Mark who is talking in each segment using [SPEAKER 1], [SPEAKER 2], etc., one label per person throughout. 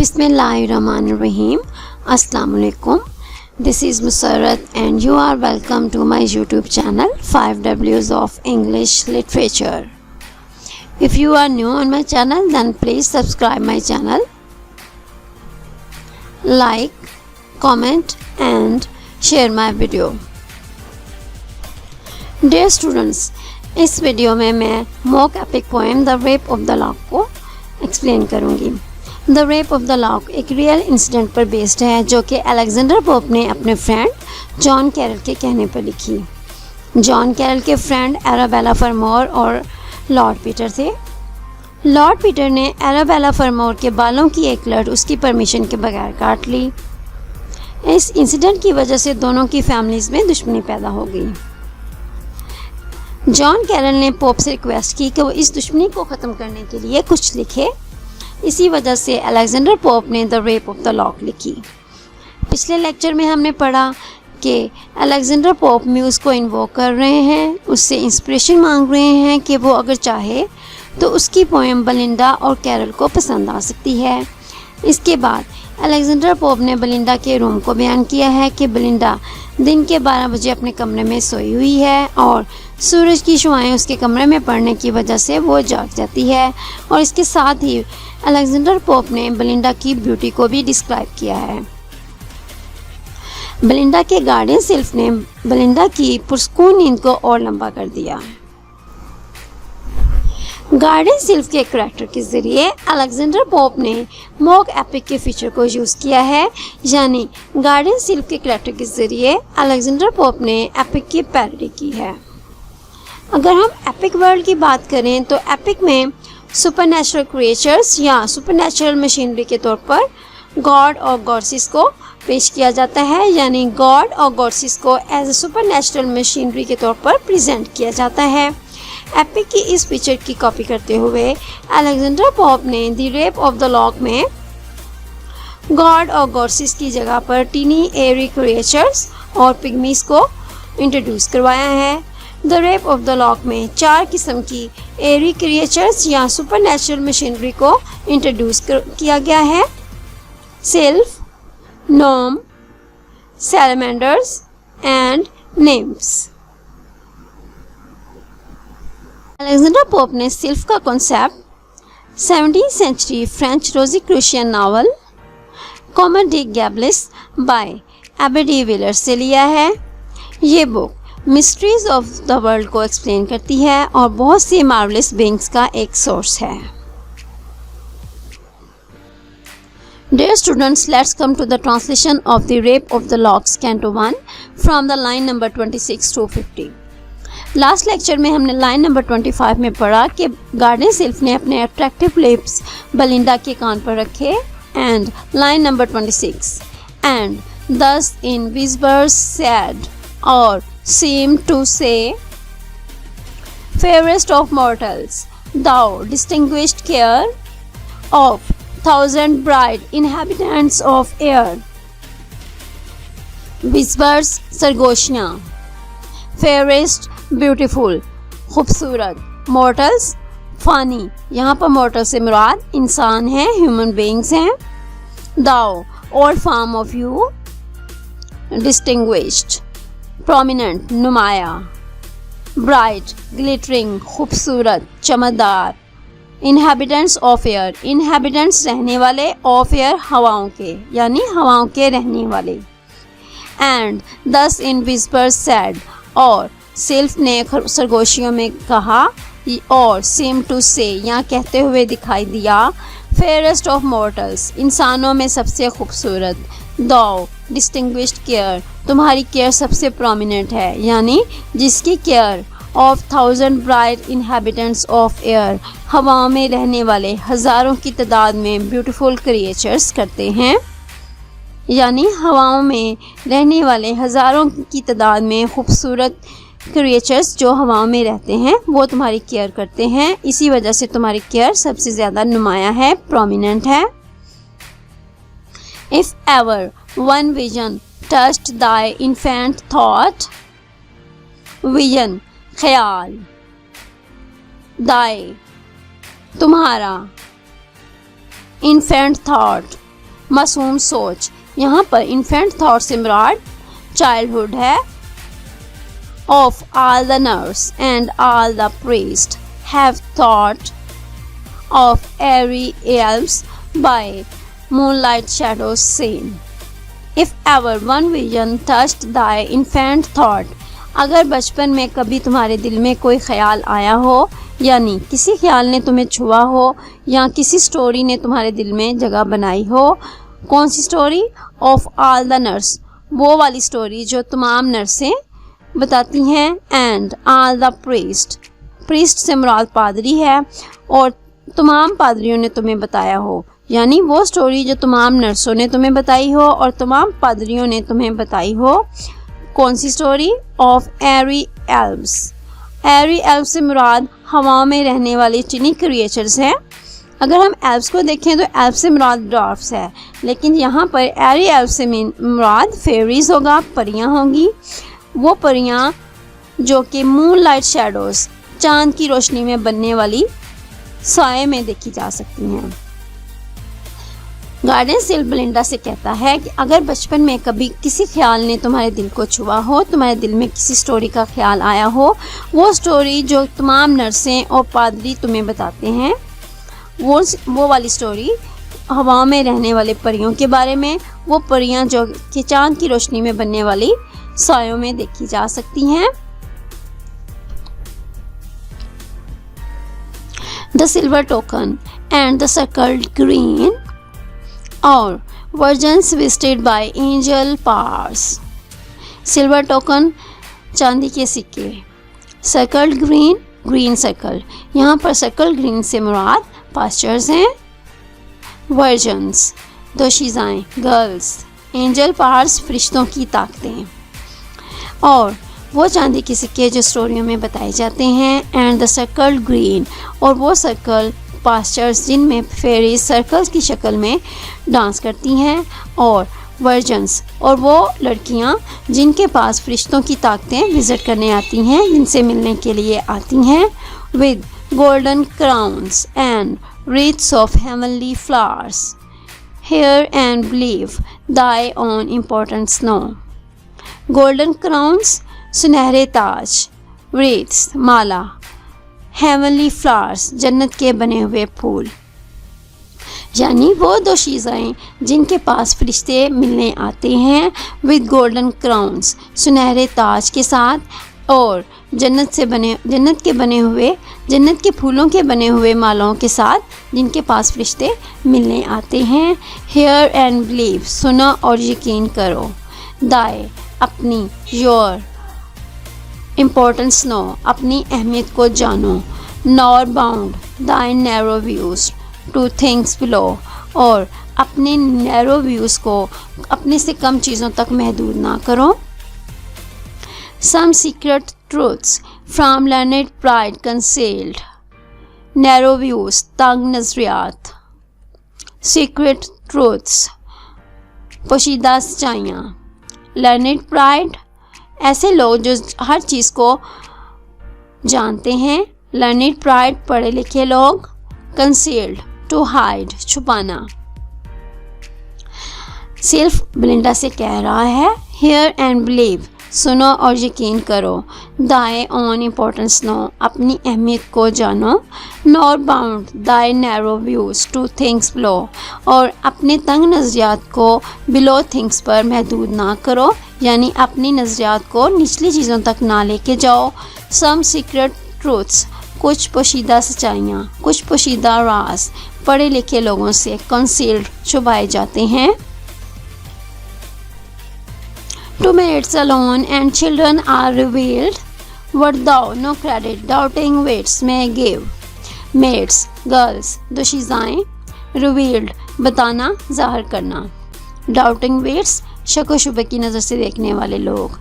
[SPEAKER 1] Bismillahirrahmanirrahim. Assalamu alaikum. This is Musarrat and you are welcome to my YouTube channel 5Ws of English Literature. If you are new on my channel, then please subscribe my channel, like, comment and share my video. Dear students, इस video में मैं mock epic poem the rape of the lock को explain करूँगी। The rape of the lock एक real incident पर based है जो कि अलेक्जेंडर पोप ने अपने फ्रेंड जॉन कैरल के कहने पर लिखी। जॉन कैरल के फ्रेंड एराबेला फरमोर और लॉर्ड पीटर थे। लॉर्ड पीटर ने एराबेला फरमोर के बालों की एक लट उसकी परमिशन के बगैर काट ली। इस इंसिडेंट की वजह से दोनों की फैमिलीज़ में दुश्मनी पैदा हो गई। जॉन कैरल ने पोप से रिक्वेस्ट की कि वो इस दुश्मनी को ख़त्म करने के लिए कुछ लिखे। इसी वजह से अलेक्जेंडर पोप ने the rape of the lock लिखी। पिछले लेक्चर में हमने पढ़ा कि अलेक्जेंडर पोप म्यूज़ को इन्वोक कर रहे हैं, उससे इंस्पिरेशन मांग रहे हैं कि वो अगर चाहे तो उसकी पोएम बेलिंडा और कैरल को पसंद आ सकती है। इसके बाद अलेक्जेंडर पोप ने बेलिंडा के रूम को बयान किया है कि बेलिंडा दिन के 12 बजे अपने कमरे में सोई हुई है और सूरज की शुआएं उसके कमरे में पड़ने की वजह से वो जाग जाती है। और इसके साथ ही अलेक्जेंडर पोप ने बेलिंडा की ब्यूटी को भी डिस्क्राइब किया है। बेलिंडा के गार्डियन सिल्फ ने बेलिंडा की पुरस्कून नींद को और लंबा कर दिया। गार्डियन सिल्फ के करैक्टर के ज़रिए अलेक्जेंडर पोप ने मॉक एपिक के फीचर को यूज़ किया है, यानी गार्डियन सिल्फ के करैक्टर के ज़रिए अलेक्जेंडर पोप ने एपिक की पैरोडी की है। अगर हम एपिक वर्ल्ड की बात करें तो एपिक में सुपरनैचुरल क्रिएचर्स या सुपरनैचुरल मशीनरी के तौर पर गॉड और गॉडेसेस को पेश किया जाता है, यानी गॉड और गॉडेसेस को एज ए सुपरनैचुरल मशीनरी के तौर पर प्रेजेंट किया जाता है। एपिक की इस फीचर की कॉपी करते हुए अलेक्जेंडर पोप ने the rape of the lock में गॉड और गॉडेसेस की जगह पर टीनी एरी क्रिएचर्स और पिग्मीज को इंट्रोड्यूस करवाया है। The rape of the lock में 4 किस्म की एरी क्रिएचर्स या सुपरनैचुरल मशीनरी को इंट्रोड्यूस किया गया है। Sylph, gnome, salamanders and nymphs. Alexander Pope ने सिल्फ का कॉन्सेप्ट 17वीं century French Rosicrucian novel comedy de Gabalis by Abbe de Villars से लिया है। ये book mysteries of the world को एक्सप्लेन करती है और बहुत सी मार्वलस बीइंग्स का एक सोर्स है। Dear students, let's come to the translation of the Rape of the Locks Canto 1 from the line number 26 to 50. Last lecture में हमने लाइन नंबर 25 में पढ़ा कि गार्डियन सिल्फ ने अपने अट्रैक्टिव लिप्स बेलिंडा के कान पर रखे। And line number 26 and thus in whispers said or seemed to say, fairest of mortals, thou distinguished care of 1,000 bright inhabitants of air. Whispers सरगोशियाँ, fairest beautiful खूबसूरत, mortals फ़ानी, यहाँ पर मॉर्टल से मुराद इंसान हैं, ह्यूमन बीइंग्स हैं। Thou all form of you, distinguished prominent नुमाया, bright glittering खूबसूरत चमकदार, इनहेबिटेंट्स ऑफ एयर इनहेबिटेंट्स रहने वाले, ऑफ एयर हवाओं के यानी हवाओं के रहने वाले। एंड दस इन विस्पर्स सैड और सिल्फ ने सरगोशियों में कहा और सेम टू से यहाँ कहते हुए दिखाई दिया, फेयरेस्ट ऑफ मॉर्टल्स इंसानों में सबसे खूबसूरत, दो डिस्टिंग्विश्ड केयर तुम्हारी केयर सबसे प्रोमिनेंट है, यानी जिसकी care of 1,000 bright inhabitants of air हवाओं में रहने वाले हज़ारों की तादाद में ब्यूटीफुल क्रिएचर्स करते हैं, यानी हवाओं में रहने वाले हज़ारों की तादाद में खूबसूरत क्रिएचर्स जो हवाओं में रहते हैं वो तुम्हारी केयर करते हैं। इसी वजह से तुम्हारी केयर सबसे ज़्यादा नुमाया है, प्रोमिनेंट है। If ever one vision touched thy infant thought, vision ख्याल, दाई तुम्हारा, इन्फेंट थॉट मासूम सोच, यहाँ पर इन्फेंट थॉट से मुराद चाइल्डहुड है। Of all the nurse and all the priest have thought of airy elves by moonlight shadows seen. If ever one vision touched thy infant thought, अगर बचपन में कभी तुम्हारे दिल में कोई ख्याल आया हो, यानी किसी ख्याल ने तुम्हें छुआ हो या किसी स्टोरी ने तुम्हारे दिल में जगह बनाई हो। कौन सी story? Of all the nurse, वो वाली स्टोरी जो तमाम नर्सें बताती हैं। And all the priest, priest से मुराद पादरी है, और तमाम पादरियों ने तुम्हें बताया हो, यानी वो स्टोरी जो तमाम नर्सों ने तुम्हें बताई हो और तमाम पादरियों ने तुम्हें बताई हो। कौन सी story? Of airy elves, airy elves से मुराद हवाओं में रहने वाले टिनी क्रिएचर्स हैं। अगर हम एल्व्स को देखें तो एल्व्स से मुराद ड्वार्फ्स है, लेकिन यहाँ पर एरी एल्व्स से मुराद फेरीज होगा, परियाँ होंगी। वो परियाँ जो कि मून लाइट शैडोज, चांद की रोशनी में बनने वाली साए में देखी जा सकती हैं। गार्डन सेल बेलिंडा से कहता है कि अगर बचपन में कभी किसी ख्याल ने तुम्हारे दिल को छुआ हो, तुम्हारे दिल में किसी स्टोरी का ख्याल आया हो, वो स्टोरी जो तमाम नर्सें और पादरी तुम्हें बताते हैं, वो वाली स्टोरी हवाओं में रहने वाले परियों के बारे में, वो परियां जो कि चांद की रोशनी में बनने वाली सायों में देखी जा सकती हैं। The silver token and the circled green और virgins visited by angel powers. Silver token चांदी के सिक्के, सर्कल्ड ग्रीन ग्रीन सर्कल, यहाँ पर सर्कल ग्रीन से मुराद पास्चर्स हैं। वर्जन्स दोशीज़ाएँ गर्ल्स, एंजल पार्स फरिश्तों की ताकतें, और वो चांदी के सिक्के जो स्टोरियों में बताए जाते हैं। एंड द सर्कल ग्रीन, और वो सर्कल पास्चर्स जिनमें फेरीज सर्कल्स की शक्ल में डांस करती हैं। और वर्जन्स, और वो लड़कियां जिनके पास फरिश्तों की ताकतें विज़िट करने आती हैं, जिनसे मिलने के लिए आती हैं। With golden crowns and wreaths of heavenly flowers, hear and believe thy own important snow। Golden crowns सुनहरे ताज, wreaths माला, heavenly flowers जन्नत के बने हुए फूल, यानी वो दोशीज़ाएँ जिनके पास फरिश्ते मिलने आते हैं। विद गोल्डन क्राउन्स सुनहरे ताज के साथ, और जन्नत के फूलों के बने हुए मालाओं के साथ, जिनके पास फरिश्ते मिलने आते हैं। हेयर एंड बिलीव सुनो और यकीन करो। दाए अपनी, योर इम्पोर्टेंस नो अपनी अहमियत को जानो। Nor bound thy narrow views to things below, और अपने नैरो व्यूज़ को अपने से कम चीज़ों तक महदूद ना करो। Some secret truths from learned pride concealed, narrow views तंग नज़रियात। Secret truths पोशीदा सच्चाइयाँ। learned pride ऐसे लोग जो हर चीज़ को जानते हैं। learned pride पढ़े लिखे लोग। concealed to hide छुपाना। सिर्फ बेलिंडा से कह रहा है hear and believe सुनो और यकीन करो। दाए ऑन इम्पोर्टेंस नो अपनी अहमियत को जानो। नॉर बाउंड दाए narrow views to things below, और अपने तंग नज़रियात को बिलो थिंग्स पर महदूद ना करो, यानी अपनी नज़रियात को निचली चीज़ों तक ना लेके जाओ। सम सीक्रेट ट्रूथ्स कुछ पोशीदा सच्चाइयाँ, कुछ पोशीदा राज पढ़े लिखे लोगों से कंसील्ड छुपाए जाते हैं। 2 minutes alone and children are revealed, what thou no credit doubting wits may give। Mates girls दोशीज़ाएँ, revealed बताना ज़ाहिर करना, doubting wits शक व शुबे की नज़र से देखने वाले लोग।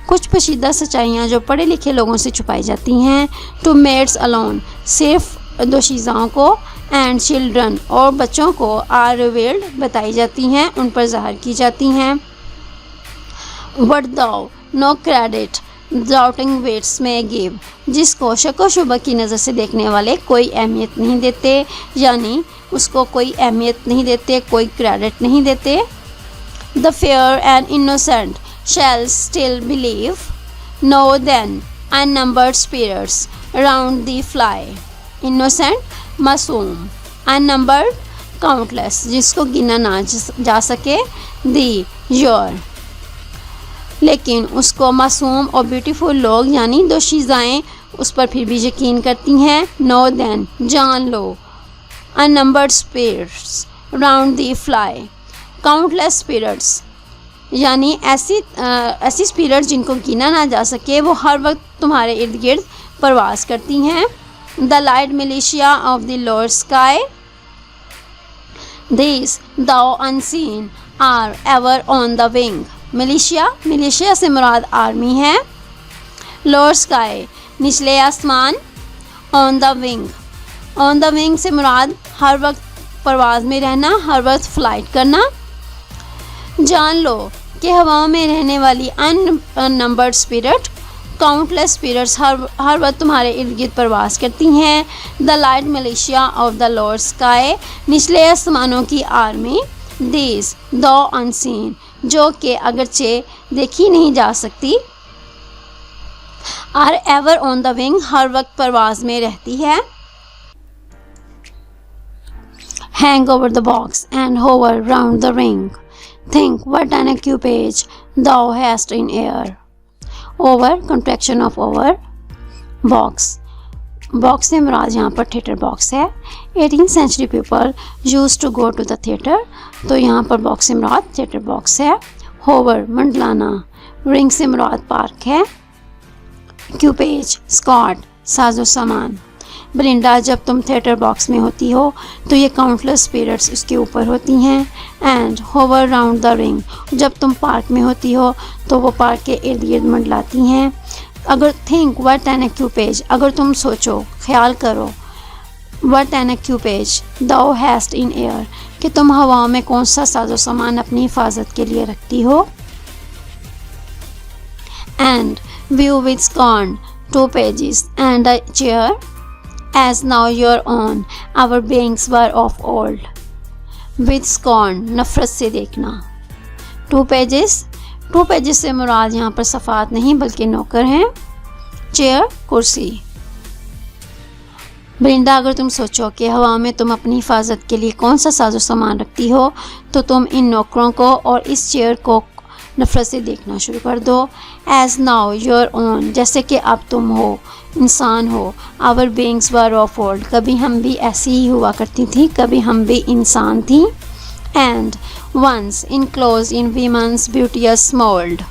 [SPEAKER 1] कुछ पोशीदा सच्चाइयाँ जो पढ़े लिखे लोगों से छुपाई जाती हैं। 2 minutes alone सिर्फ दोशीज़ाओं को, and children और बच्चों को, are revealed बताई जाती हैं, उन पर ज़ाहिर की जाती हैं। What thou no credit doubting wits may give, जिसको शक व शुबा की नज़र से देखने वाले कोई अहमियत नहीं देते, यानी उसको कोई अहमियत नहीं देते, कोई क्रेडिट नहीं देते। The fair and innocent shall still believe, know then unnumbered spirits round the fly. Innocent मासूम, अननंबर्ड काउंटलेस, जिसको गिना ना जा सके, दी योर, लेकिन उसको मासूम और ब्यूटीफुल लोग यानी दोशीज़ाएँ उस पर फिर भी यकीन करती हैं। नो देन, जान लो, अननंबर्ड स्पिरिट्स राउंड दी फ्लाई, काउंटलेस स्पिरिट्स यानी ऐसी स्पिरिट्स जिनको गिना ना जा सके, वो हर वक्त तुम्हारे इर्द गिर्द परवास करती हैं। The light militia of the lower sky, this though unseen are ever on the wing. Militia से मुराद आर्मी है। लोअर स्काई, निचले आसमान। ऑन द विंग से मुराद हर वक्त परवाज़ में रहना, हर वक्त फ्लाइट करना। जान लो कि हवाओं में रहने वाली अननंबर्ड स्पिरिट, काउंटलेस स्पिरिट्स हर वक्त तुम्हारे इर्द गिर्द परवास करती हैं। The light militia of the lower sky, निचले आसमानों की आर्मी। दिस दो अनसीन, जो कि अगरचे देखी नहीं जा सकती। Are ever on the wing, हर वक्त परवाज में रहती है। Hang over the box and hover round the ring, think what an equipage thou hast in air. Over, contraction of over. Box से मुराद यहाँ पर थिएटर बॉक्स है। 18th century people use to go to the theatre, तो यहाँ पर box से मुराद थिएटर बॉक्स है। होवर, मंडलाना। रिंग से मुराद पार्क है। क्यूपेज, स्कॉट, साजो सामान। ब्रिंडा, जब तुम थिएटर बॉक्स में होती हो तो ये काउंटलेस स्पिरिट्स उसके ऊपर होती हैं। And hover round the ring, जब तुम पार्क में होती हो तो वो पार्क के इर्द गिर्द मंडलाती हैं। अगर थिंक व्हाट एन एक्यूपेज, अगर तुम सोचो, ख्याल करो, what an equipage thou hast in air, कि तुम हवाओं में कौन सा साजो सामान अपनी हिफाजत के लिए रखती हो। And view with scorn 2 pages and a chair, as now your own, our beings were of old. With scorn, नफरत से देखना। 2 pages से मुराद यहाँ पर सफ़ात नहीं बल्कि नौकर हैं। चेयर, कुर्सी। ब्रिंडा, अगर तुम सोचो कि हवा में तुम अपनी हिफाजत के लिए कौन सा साजो सामान रखती हो तो तुम इन नौकरों को और इस चेयर को नफरत से देखना शुरू कर दो। एज नाउ योर ओन, जैसे कि अब तुम हो, इंसान हो। Our beings were of old, कभी हम भी ऐसी ही हुआ करती थी, कभी हम भी इंसान थी। And once enclose in women's beauteous mould,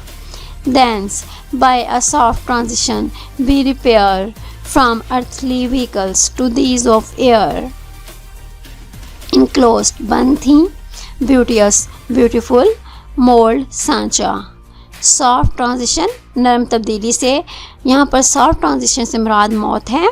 [SPEAKER 1] thence by a soft transition we repair from earthly vehicles to these of air. Enclosed, बंद थी। Beauteous, beautiful. मोल्ड, सांचा। सॉफ्ट ट्रांजिशन, नरम तब्दीली से। यहाँ पर सॉफ्ट ट्रांजिशन से मुराद मौत है।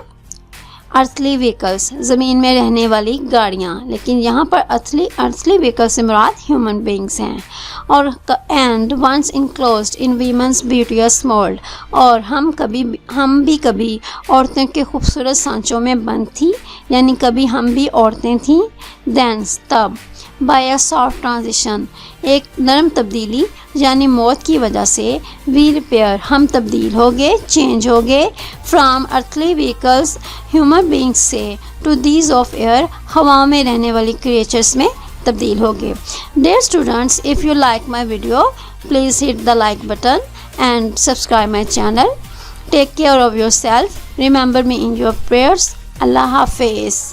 [SPEAKER 1] अर्थली व्हीकल्स, ज़मीन में रहने वाली गाड़ियाँ, लेकिन यहाँ पर अर्थली व्हीकल से मुराद ह्यूमन बींग्स हैं। और and once enclosed in women's beauteous mould, और हम भी कभी औरतों के खूबसूरत सांचों में बंद थी, यानी कभी हम भी औरतें थीं। देंस, तब। बाय अ सॉफ्ट ट्रांजिशन, एक नरम तब्दीली यानी मौत की वजह से। वी रिपेयर, हम तब्दील हो गए, चेंज हो गए। From earthly vehicles, human beings से, टू दीज ऑफ एयर, हवाओं में रहने वाली क्रिएचर्स में तब्दील हो गए। Dear students, if you like my video please hit the like button and subscribe my channel. Take care of yourself, remember me in your prayers. अल्लाह हाफिज़।